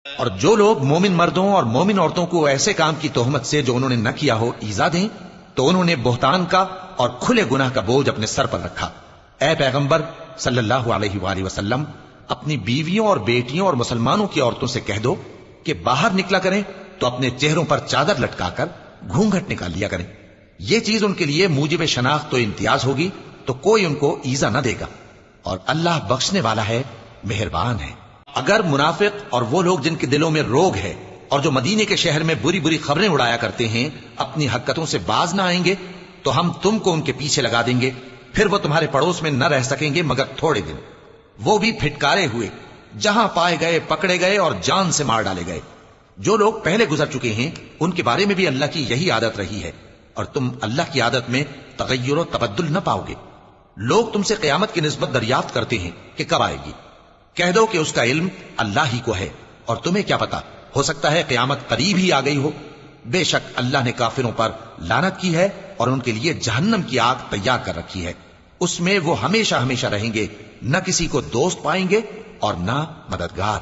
اور جو لوگ مومن مردوں اور مومن عورتوں کو ایسے کام کی تہمت سے جو انہوں نے نہ کیا ہو ایذا دیں تو انہوں نے بہتان کا اور کھلے گناہ کا بوجھ اپنے سر پر رکھا۔ اے پیغمبر صلی اللہ علیہ وآلہ وسلم، اپنی بیویوں اور بیٹیوں اور مسلمانوں کی عورتوں سے کہہ دو کہ باہر نکلا کریں تو اپنے چہروں پر چادر لٹکا کر گھونگھٹ نکال لیا کریں۔ یہ چیز ان کے لیے موجب شناخت و امتیاز ہوگی تو کوئی ان کو ایذا نہ دے گا، اور اللہ بخشنے والا ہے، مہربان ہے۔ اگر منافق اور وہ لوگ جن کے دلوں میں روگ ہے اور جو مدینے کے شہر میں بری بری خبریں اڑایا کرتے ہیں اپنی حرکتوں سے باز نہ آئیں گے تو ہم تم کو ان کے پیچھے لگا دیں گے، پھر وہ تمہارے پڑوس میں نہ رہ سکیں گے مگر تھوڑے دن، وہ بھی پھٹکارے ہوئے، جہاں پائے گئے پکڑے گئے اور جان سے مار ڈالے گئے۔ جو لوگ پہلے گزر چکے ہیں ان کے بارے میں بھی اللہ کی یہی عادت رہی ہے، اور تم اللہ کی عادت میں تغیر و تبدل نہ پاؤ گے۔ لوگ تم سے قیامت کی نسبت دریافت کرتے ہیں کہ کب آئے گی، کہہ دو کہ اس کا علم اللہ ہی کو ہے، اور تمہیں کیا پتا، ہو سکتا ہے قیامت قریب ہی آ گئی ہو۔ بے شک اللہ نے کافروں پر لعنت کی ہے اور ان کے لیے جہنم کی آگ تیار کر رکھی ہے، اس میں وہ ہمیشہ ہمیشہ رہیں گے، نہ کسی کو دوست پائیں گے اور نہ مددگار۔